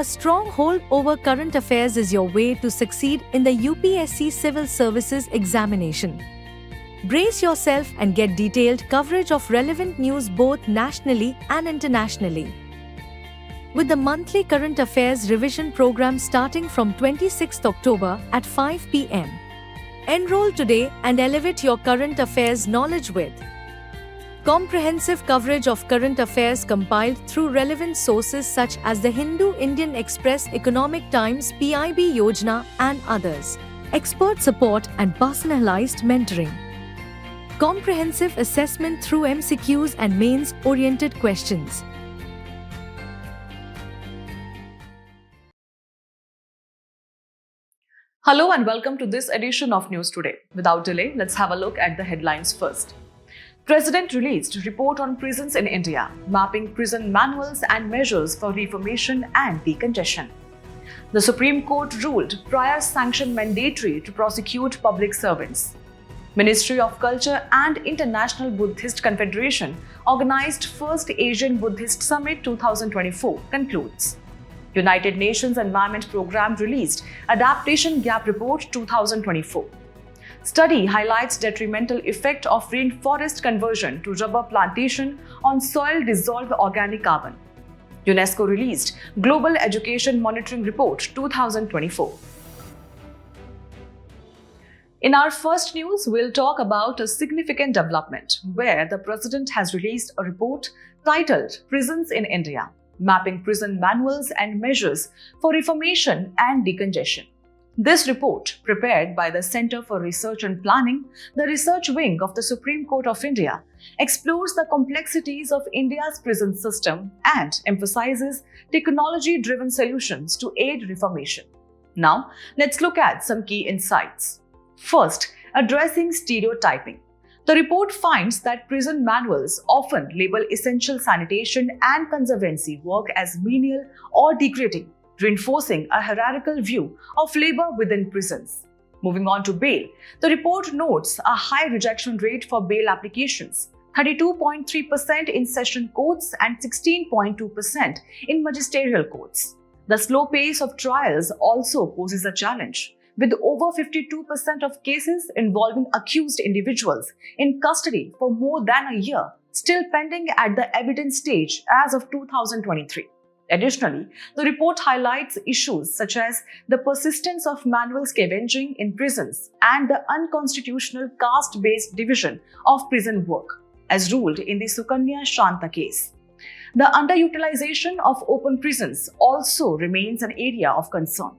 A strong hold over current affairs is your way to succeed in the UPSC Civil Services examination. Brace yourself and get detailed coverage of relevant news both nationally and internationally. With the monthly current affairs revision program starting from 26th October at 5 p.m. Enroll today and elevate your current affairs knowledge with comprehensive coverage of current affairs compiled through relevant sources such as the Hindu Indian Express, Economic Times, PIB Yojana, and others. Expert support and personalized mentoring. Comprehensive assessment through MCQs and mains-oriented questions. Hello and welcome to this edition of News Today. Without delay, let's have a look at the headlines first. President released report on prisons in India, mapping prison manuals and measures for reformation and decongestion. The Supreme Court ruled prior sanction mandatory to prosecute public servants. Ministry of Culture and International Buddhist Confederation organized First Asian Buddhist Summit 2024 concludes. United Nations Environment Programme released Adaptation Gap Report 2024. Study highlights detrimental effect of rainforest conversion to rubber plantation on soil dissolved organic carbon. UNESCO released Global Education Monitoring Report 2024. In our first news, we'll talk about a significant development where the President has released a report titled Prisons in India, mapping prison manuals and measures for reformation and decongestion. This report, prepared by the Centre for Research and Planning, the research wing of the Supreme Court of India, explores the complexities of India's prison system and emphasizes technology-driven solutions to aid reformation. Now, let's look at some key insights. First, addressing stereotyping. The report finds that prison manuals often label essential sanitation and conservancy work as menial or degrading, reinforcing a hierarchical view of labor within prisons. Moving on to bail, the report notes a high rejection rate for bail applications, 32.3% in session courts and 16.2% in magisterial courts. The slow pace of trials also poses a challenge, with over 52% of cases involving accused individuals in custody for more than a year still pending at the evidence stage as of 2023. Additionally, the report highlights issues such as the persistence of manual scavenging in prisons and the unconstitutional caste-based division of prison work, as ruled in the Sukanya Shanta case. The underutilization of open prisons also remains an area of concern.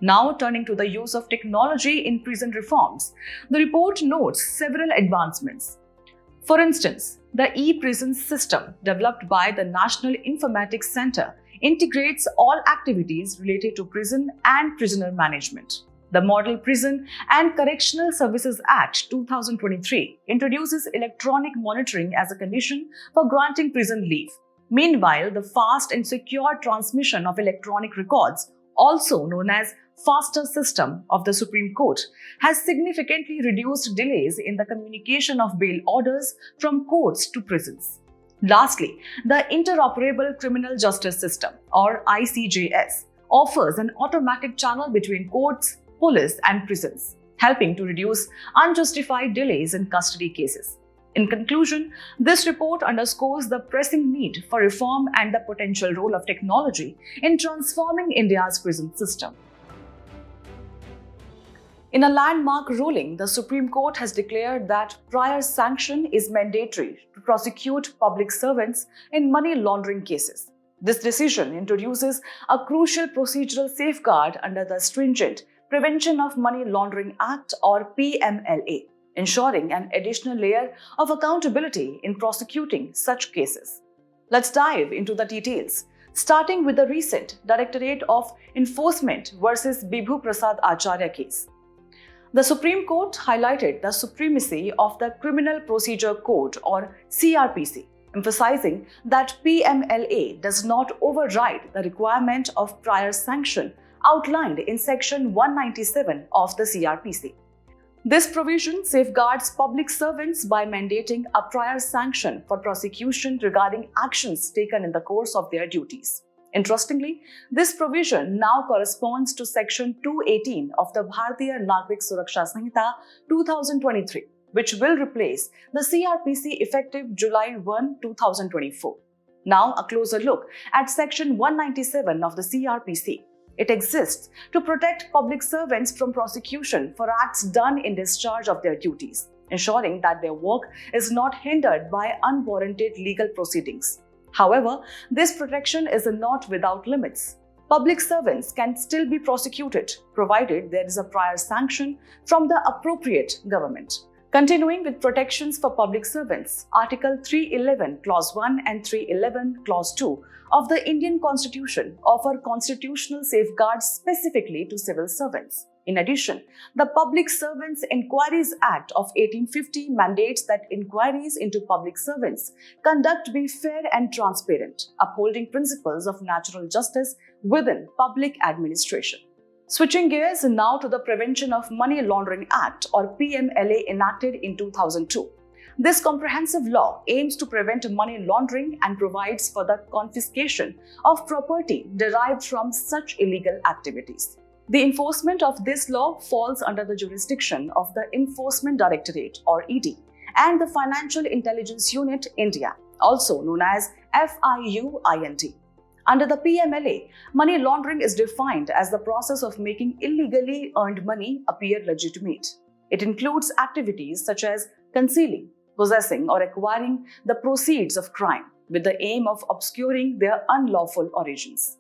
Now, turning to the use of technology in prison reforms, the report notes several advancements. For instance, the e-prison system developed by the National Informatics Center integrates all activities related to prison and prisoner management. The Model Prison and Correctional Services Act 2023 introduces electronic monitoring as a condition for granting prison leave. Meanwhile, the fast and secure transmission of electronic records, also known as FASTER system of the Supreme Court, has significantly reduced delays in the communication of bail orders from courts to prisons. Lastly, the Interoperable Criminal Justice System, or ICJS, offers an automatic channel between courts, police, and prisons, helping to reduce unjustified delays in custody cases. In conclusion, this report underscores the pressing need for reform and the potential role of technology in transforming India's prison system. In a landmark ruling, the Supreme Court has declared that prior sanction is mandatory to prosecute public servants in money laundering cases. This decision introduces a crucial procedural safeguard under the stringent Prevention of Money Laundering Act, or PMLA, ensuring an additional layer of accountability in prosecuting such cases. Let's dive into the details, starting with the recent Directorate of Enforcement versus Bibhu Prasad Acharya case. The Supreme Court highlighted the supremacy of the Criminal Procedure Code, or CRPC, emphasizing that PMLA does not override the requirement of prior sanction outlined in Section 197 of the CRPC. This provision safeguards public servants by mandating a prior sanction for prosecution regarding actions taken in the course of their duties. Interestingly, this provision now corresponds to Section 218 of the Bharatiya Nagrik Suraksha Sanhita 2023, which will replace the CRPC effective July 1, 2024. Now, a closer look at Section 197 of the CRPC. It exists to protect public servants from prosecution for acts done in discharge of their duties, ensuring that their work is not hindered by unwarranted legal proceedings. However, this protection is not without limits. Public servants can still be prosecuted, provided there is a prior sanction from the appropriate government. Continuing with protections for public servants, Article 311 Clause 1 and 311 Clause 2 of the Indian Constitution offer constitutional safeguards specifically to civil servants. In addition, the Public Servants Inquiries Act of 1850 mandates that inquiries into public servants conduct be fair and transparent, upholding principles of natural justice within public administration. Switching gears now to the Prevention of Money Laundering Act or PMLA enacted in 2002. This comprehensive law aims to prevent money laundering and provides for the confiscation of property derived from such illegal activities. The enforcement of this law falls under the jurisdiction of the Enforcement Directorate or ED and the Financial Intelligence Unit India, also known as FIUINT. Under the PMLA, money laundering is defined as the process of making illegally earned money appear legitimate. It includes activities such as concealing, possessing, or acquiring the proceeds of crime with the aim of obscuring their unlawful origins.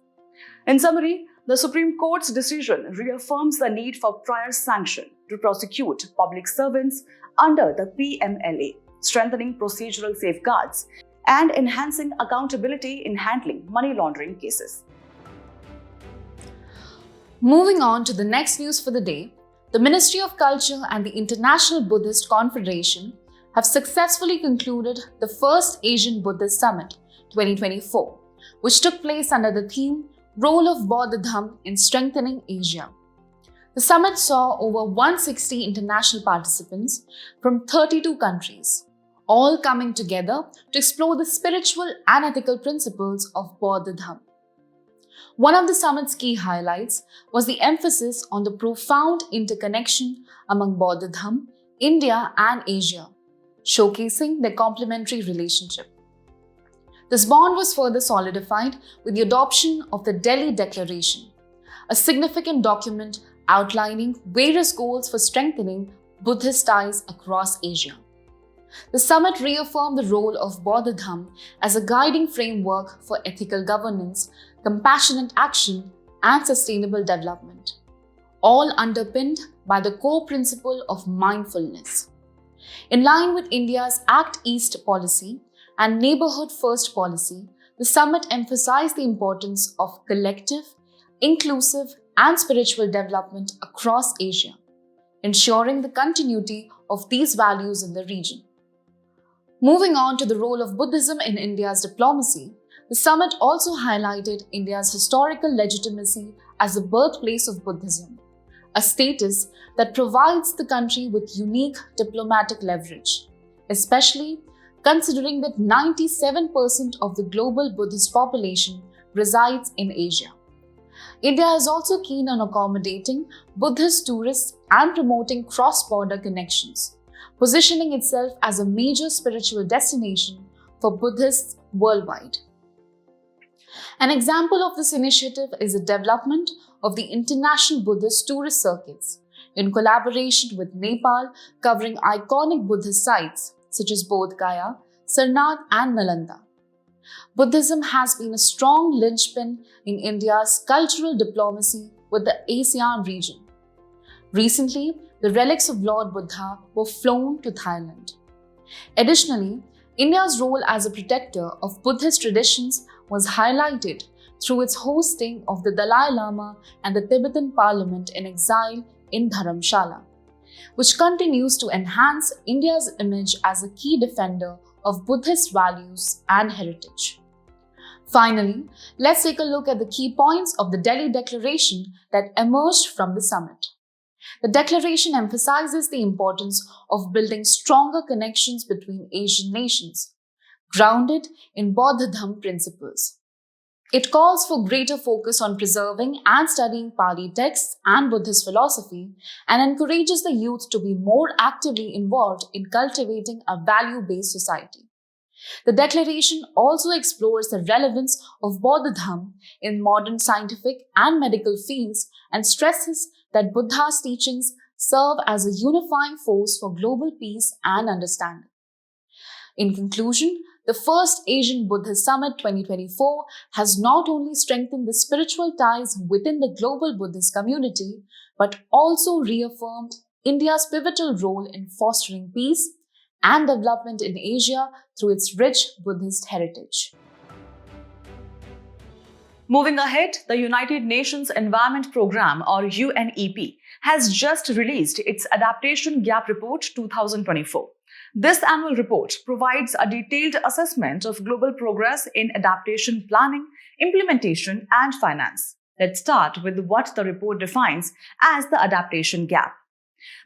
In summary, the Supreme Court's decision reaffirms the need for prior sanction to prosecute public servants under the PMLA, strengthening procedural safeguards and enhancing accountability in handling money laundering cases. Moving on to the next news for the day, the Ministry of Culture and the International Buddhist Confederation have successfully concluded the first Asian Buddhist Summit 2024, which took place under the theme Role of Buddhism in Strengthening Asia. The summit saw over 160 international participants from 32 countries, all coming together to explore the spiritual and ethical principles of Buddhism. One of the summit's key highlights was the emphasis on the profound interconnection among Buddhism, India, and Asia, showcasing their complementary relationship. This bond was further solidified with the adoption of the Delhi Declaration, a significant document outlining various goals for strengthening Buddhist ties across Asia. The summit reaffirmed the role of Buddhism as a guiding framework for ethical governance, compassionate action, and sustainable development, all underpinned by the core principle of mindfulness. In line with India's Act East policy and Neighbourhood First policy, the summit emphasized the importance of collective, inclusive, and spiritual development across Asia, ensuring the continuity of these values in the region. Moving on to the role of Buddhism in India's diplomacy, the summit also highlighted India's historical legitimacy as the birthplace of Buddhism, a status that provides the country with unique diplomatic leverage, especially considering that 97% of the global Buddhist population resides in Asia. India is also keen on accommodating Buddhist tourists and promoting cross-border connections, positioning itself as a major spiritual destination for Buddhists worldwide. An example of this initiative is the development of the International Buddhist Tourist Circuits, in collaboration with Nepal, covering iconic Buddhist sites such as Bodh Gaya, Sarnath, and Nalanda. Buddhism has been a strong linchpin in India's cultural diplomacy with the ASEAN region. Recently, the relics of Lord Buddha were flown to Thailand. Additionally, India's role as a protector of Buddhist traditions was highlighted through its hosting of the Dalai Lama and the Tibetan Parliament in exile in Dharamshala, which continues to enhance India's image as a key defender of Buddhist values and heritage. Finally, let's take a look at the key points of the Delhi Declaration that emerged from the summit. The declaration emphasizes the importance of building stronger connections between Asian nations, grounded in Buddhism principles. It calls for greater focus on preserving and studying Pali texts and Buddhist philosophy and encourages the youth to be more actively involved in cultivating a value-based society. The declaration also explores the relevance of Bodhidharma in modern scientific and medical fields and stresses that Buddha's teachings serve as a unifying force for global peace and understanding. In conclusion, the first Asian Buddhist Summit 2024 has not only strengthened the spiritual ties within the global Buddhist community, but also reaffirmed India's pivotal role in fostering peace and development in Asia through its rich Buddhist heritage. Moving ahead, the United Nations Environment Programme, or UNEP, has just released its Adaptation Gap Report 2024. This annual report provides a detailed assessment of global progress in adaptation planning, implementation, and finance. Let's start with what the report defines as the adaptation gap.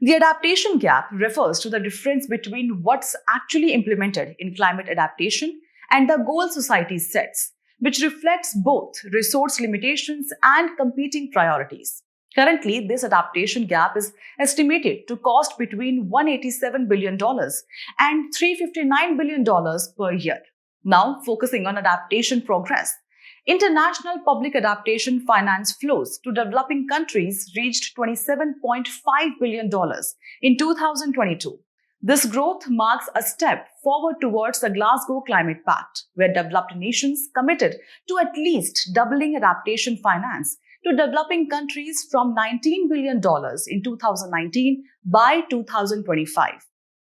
The adaptation gap refers to the difference between what's actually implemented in climate adaptation and the goal society sets, which reflects both resource limitations and competing priorities. Currently, this adaptation gap is estimated to cost between $187 billion and $359 billion per year. Now, focusing on adaptation progress, international public adaptation finance flows to developing countries reached $27.5 billion in 2022. This growth marks a step forward towards the Glasgow Climate Pact, where developed nations committed to at least doubling adaptation finance to developing countries from $19 billion in 2019 by 2025.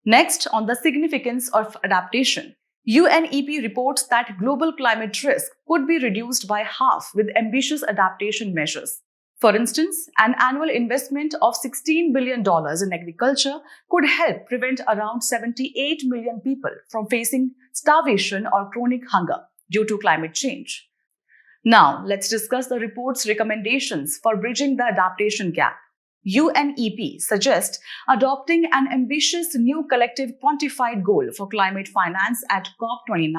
Next, on the significance of adaptation, UNEP reports that global climate risk could be reduced by half with ambitious adaptation measures. For instance, an annual investment of $16 billion in agriculture could help prevent around 78 million people from facing starvation or chronic hunger due to climate change. Now, let's discuss the report's recommendations for bridging the adaptation gap. UNEP suggests adopting an ambitious new collective quantified goal for climate finance at COP29,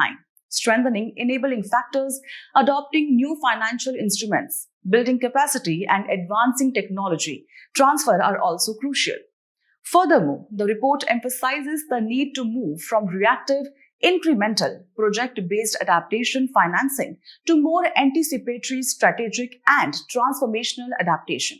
strengthening enabling factors, adopting new financial instruments, building capacity, and advancing technology transfer are also crucial. Furthermore, the report emphasizes the need to move from reactive, incremental, project-based adaptation financing to more anticipatory, strategic, and transformational adaptation.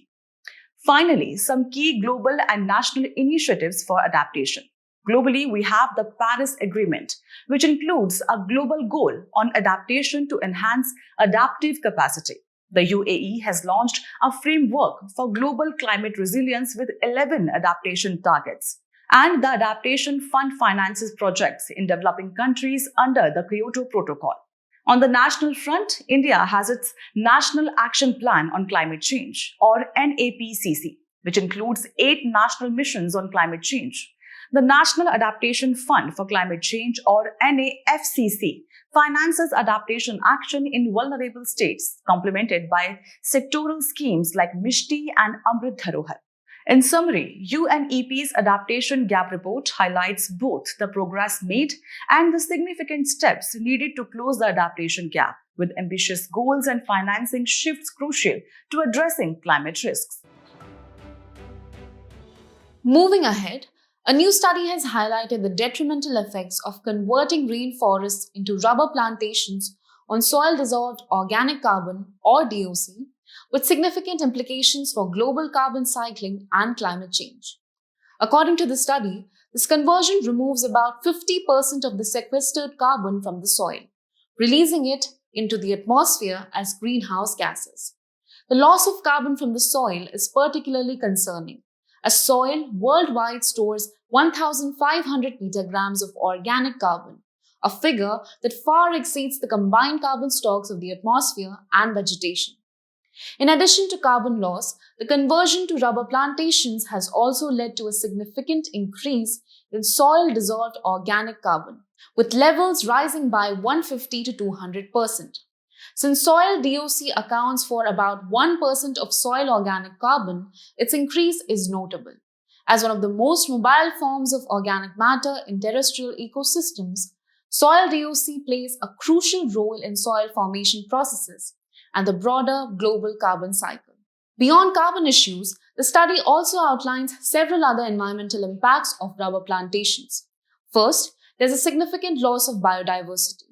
Finally, some key global and national initiatives for adaptation. Globally, we have the Paris Agreement, which includes a global goal on adaptation to enhance adaptive capacity. The UAE has launched a framework for global climate resilience with 11 adaptation targets. And the Adaptation Fund finances projects in developing countries under the Kyoto Protocol. On the national front, India has its National Action Plan on Climate Change, or NAPCC, which includes 8 national missions on climate change. The National Adaptation Fund for Climate Change, or NAFCC, finances adaptation action in vulnerable states, complemented by sectoral schemes like Mishti and Amrit Dharohar. In summary, UNEP's Adaptation Gap Report highlights both the progress made and the significant steps needed to close the adaptation gap, with ambitious goals and financing shifts crucial to addressing climate risks. Moving ahead, a new study has highlighted the detrimental effects of converting rainforests into rubber plantations on soil-dissolved organic carbon, or DOC, with significant implications for global carbon cycling and climate change. According to the study, this conversion removes about 50% of the sequestered carbon from the soil, releasing it into the atmosphere as greenhouse gases. The loss of carbon from the soil is particularly concerning, as soil worldwide stores 1,500 petagrams of organic carbon, a figure that far exceeds the combined carbon stocks of the atmosphere and vegetation. In addition to carbon loss, the conversion to rubber plantations has also led to a significant increase in soil-dissolved organic carbon, with levels rising by 150 to 200%. Since soil DOC accounts for about 1% of soil organic carbon, its increase is notable. As one of the most mobile forms of organic matter in terrestrial ecosystems, Soil DOC plays a crucial role in soil formation processes and the broader global carbon cycle. Beyond carbon issues, the study also outlines several other environmental impacts of rubber plantations. First, there's a significant loss of biodiversity.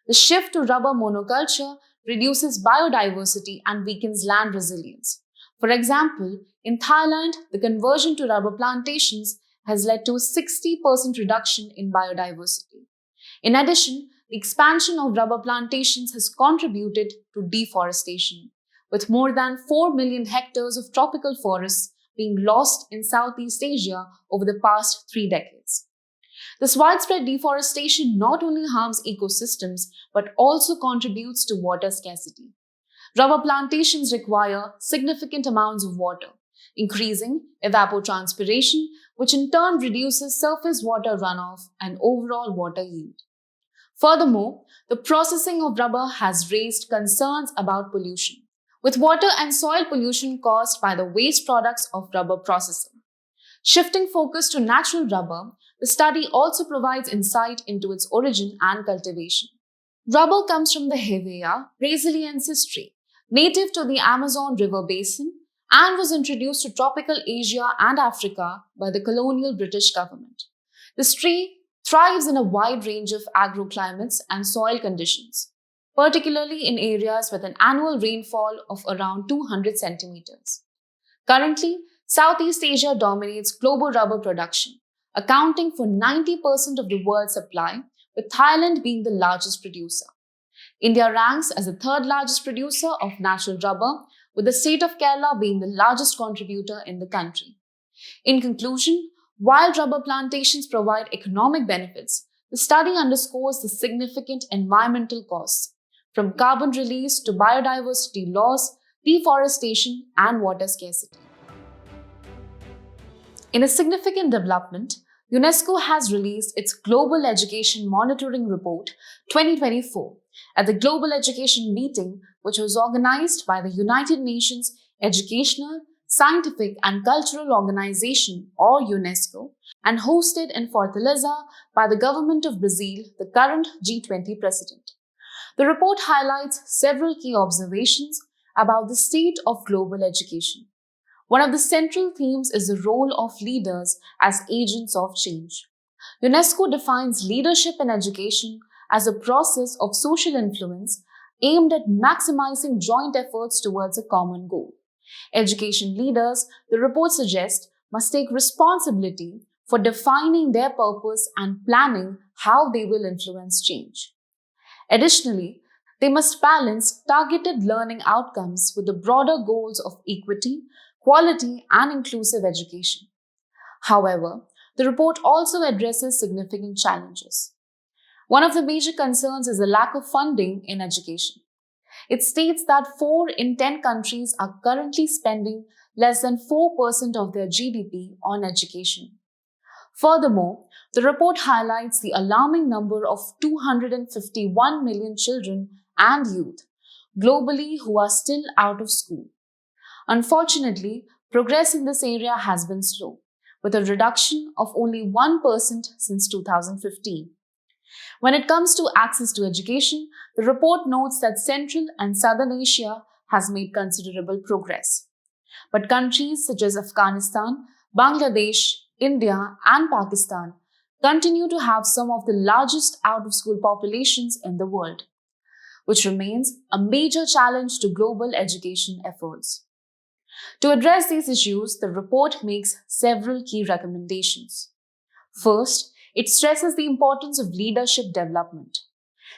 The shift to rubber monoculture reduces biodiversity and weakens land resilience. For example, in Thailand, the conversion to rubber plantations has led to a 60% reduction in biodiversity. In addition, the expansion of rubber plantations has contributed to deforestation, with more than 4 million hectares of tropical forests being lost in Southeast Asia over the past 3 decades. This widespread deforestation not only harms ecosystems but also contributes to water scarcity. Rubber plantations require significant amounts of water, increasing evapotranspiration, which in turn reduces surface water runoff and overall water yield. Furthermore, the processing of rubber has raised concerns about pollution, with water and soil pollution caused by the waste products of rubber processing. Shifting focus to natural rubber, the study also provides insight into its origin and cultivation. Rubber comes from the Hevea brasiliensis tree, native to the Amazon River basin, and was introduced to tropical Asia and Africa by the colonial British government. This tree thrives in a wide range of agroclimates and soil conditions, particularly in areas with an annual rainfall of around 200 centimeters. Currently, Southeast Asia dominates global rubber production, accounting for 90% of the world's supply, with Thailand being the largest producer. India ranks as the third largest producer of natural rubber, with the state of Kerala being the largest contributor in the country. In conclusion, while rubber plantations provide economic benefits, the study underscores the significant environmental costs, from carbon release to biodiversity loss, deforestation, and water scarcity. In a significant development, UNESCO has released its Global Education Monitoring Report 2024 at the Global Education Meeting, which was organized by the United Nations Educational, Scientific and Cultural Organization, or UNESCO, and hosted in Fortaleza by the government of Brazil, the current G20 president. The report highlights several key observations about the state of global education. One of the central themes is the role of leaders as agents of change. UNESCO defines leadership in education as a process of social influence aimed at maximizing joint efforts towards a common goal. Education leaders, the report suggests, must take responsibility for defining their purpose and planning how they will influence change. Additionally, they must balance targeted learning outcomes with the broader goals of equity, quality, and inclusive education. However, the report also addresses significant challenges. One of the major concerns is the lack of funding in education. It states that 4 in 10 countries are currently spending less than 4% of their GDP on education. Furthermore, the report highlights the alarming number of 251 million children and youth globally who are still out of school. Unfortunately, progress in this area has been slow, with a reduction of only 1% since 2015. When it comes to access to education, the report notes that Central and Southern Asia has made considerable progress. But countries such as Afghanistan, Bangladesh, India, and Pakistan continue to have some of the largest out-of-school populations in the world, which remains a major challenge to global education efforts. To address these issues, the report makes several key recommendations. First, it stresses the importance of leadership development.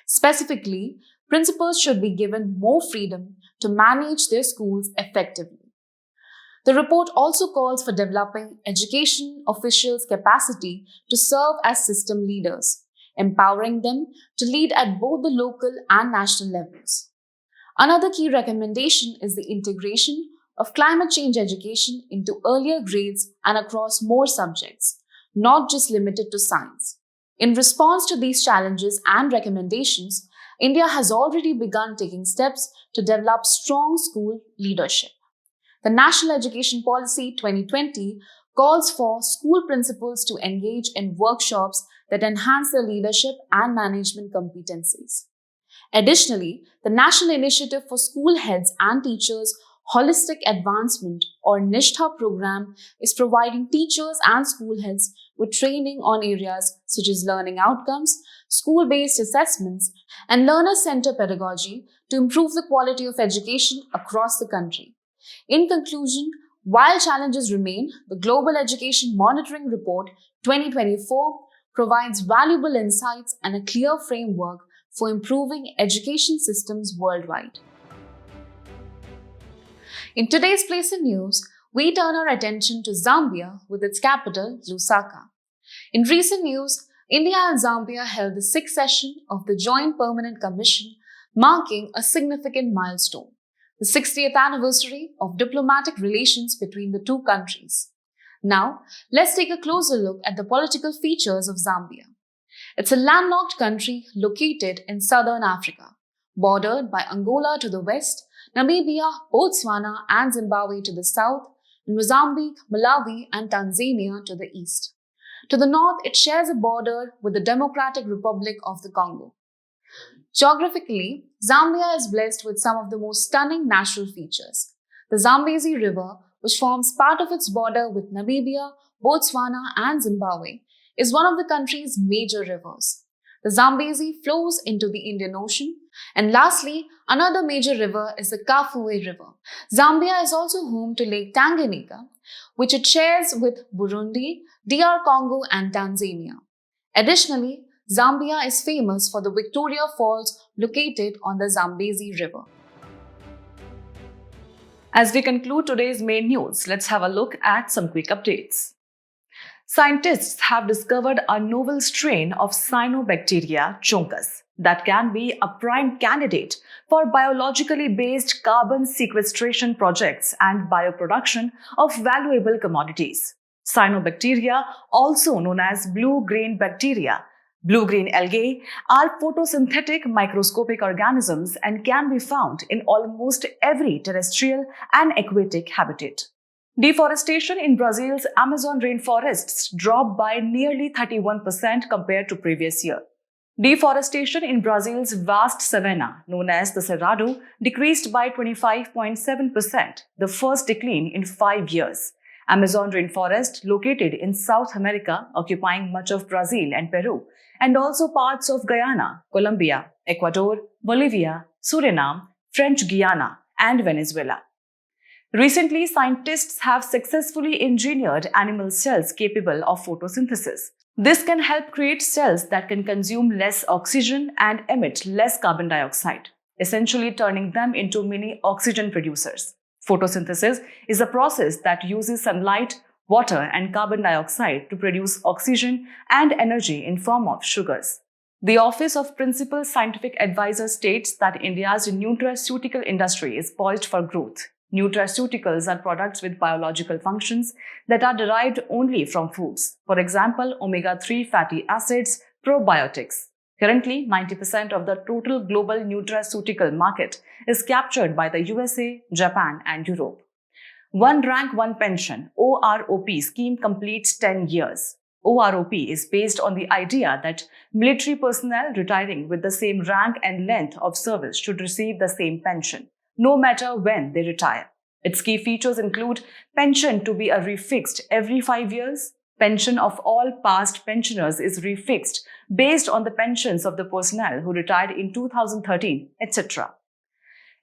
Specifically, principals should be given more freedom to manage their schools effectively. The report also calls for developing education officials' capacity to serve as system leaders, empowering them to lead at both the local and national levels. Another key recommendation is the integration of climate change education into earlier grades and across more subjects, not just limited to science. In response to these challenges and recommendations, India has already begun taking steps to develop strong school leadership. The National Education Policy 2020 calls for school principals to engage in workshops that enhance their leadership and management competencies. Additionally, the National Initiative for School Heads and Teachers Holistic Advancement or NISHTHA program is providing teachers and school heads with training on areas such as learning outcomes, school-based assessments, and learner-centered pedagogy to improve the quality of education across the country. In conclusion, while challenges remain, the Global Education Monitoring Report 2024 provides valuable insights and a clear framework for improving education systems worldwide. In today's Place in News, we turn our attention to Zambia with its capital, Lusaka. In recent news, India and Zambia held the 6th session of the Joint Permanent Commission, marking a significant milestone, the 60th anniversary of diplomatic relations between the two countries. Now, let's take a closer look at the political features of Zambia. It's a landlocked country located in southern Africa, bordered by Angola to the west, Namibia, Botswana, and Zimbabwe to the south, and Mozambique, Malawi, and Tanzania to the east. To the north, it shares a border with the Democratic Republic of the Congo. Geographically, Zambia is blessed with some of the most stunning natural features. The Zambezi River, which forms part of its border with Namibia, Botswana, and Zimbabwe, is one of the country's major rivers. The Zambezi flows into the Indian Ocean. And lastly, another major river is the Kafue River. Zambia is also home to Lake Tanganyika, which it shares with Burundi, DR Congo, and Tanzania. Additionally, Zambia is famous for the Victoria Falls located on the Zambezi River. As we conclude today's main news, let's have a look at some quick updates. Scientists have discovered a novel strain of cyanobacteria Choncus that can be a prime candidate for biologically based carbon sequestration projects and bioproduction of valuable commodities. Cyanobacteria, also known as blue-green bacteria, blue-green algae, are photosynthetic microscopic organisms and can be found in almost every terrestrial and aquatic habitat. Deforestation in Brazil's Amazon rainforests dropped by nearly 31% compared to previous year. Deforestation in Brazil's vast savanna, known as the Cerrado, decreased by 25.7%, the first decline in 5 years. Amazon rainforest, located in South America, occupying much of Brazil and Peru, and also parts of Guyana, Colombia, Ecuador, Bolivia, Suriname, French Guiana, and Venezuela. Recently, scientists have successfully engineered animal cells capable of photosynthesis. This can help create cells that can consume less oxygen and emit less carbon dioxide, essentially turning them into mini oxygen producers. Photosynthesis is a process that uses sunlight, water, and carbon dioxide to produce oxygen and energy in form of sugars. The Office of Principal Scientific Advisor states that India's nutraceutical industry is poised for growth. Nutraceuticals are products with biological functions that are derived only from foods. For example, omega-3 fatty acids, probiotics. Currently, 90% of the total global nutraceutical market is captured by the USA, Japan, and Europe. One Rank One Pension (OROP) scheme completes 10 years. OROP is based on the idea that military personnel retiring with the same rank and length of service should receive the same pension, no matter when they retire. Its key features include pension to be refixed every 5 years, pension of all past pensioners is refixed based on the pensions of the personnel who retired in 2013, etc.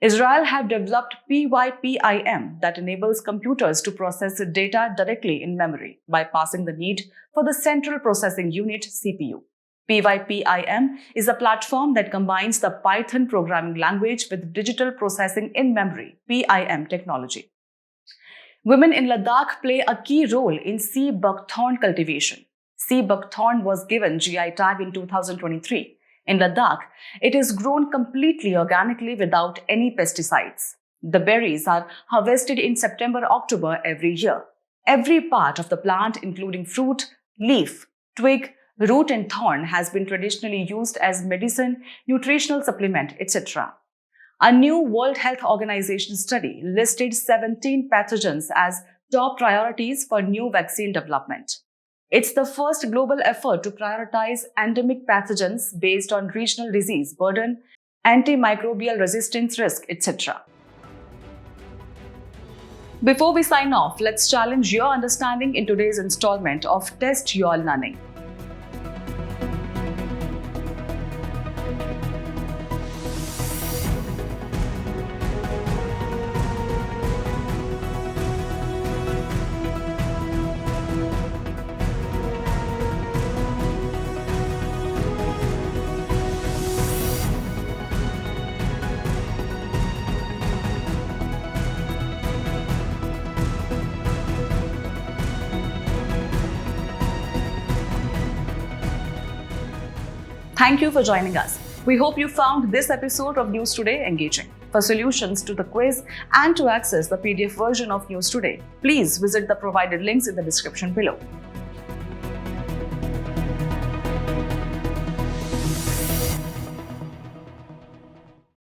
Israel have developed PYPIM that enables computers to process data directly in memory, bypassing the need for the Central Processing Unit (CPU). PYPIM is a platform that combines the Python programming language with digital processing in memory (PIM) technology. Women in Ladakh play a key role in sea buckthorn cultivation. Sea buckthorn was given GI tag in 2023. In Ladakh, it is grown completely organically without any pesticides. The berries are harvested in September-October every year. Every part of the plant, including fruit, leaf, twig, root, and thorn, has been traditionally used as medicine, nutritional supplement, etc. A new World Health Organization study listed 17 pathogens as top priorities for new vaccine development. It's the first global effort to prioritize endemic pathogens based on regional disease burden, antimicrobial resistance risk, etc. Before we sign off, let's challenge your understanding in today's installment of Test Your Learning. Thank you for joining us. We hope you found this episode of News Today engaging. For solutions to the quiz and to access the PDF version of News Today, please visit the provided links in the description below.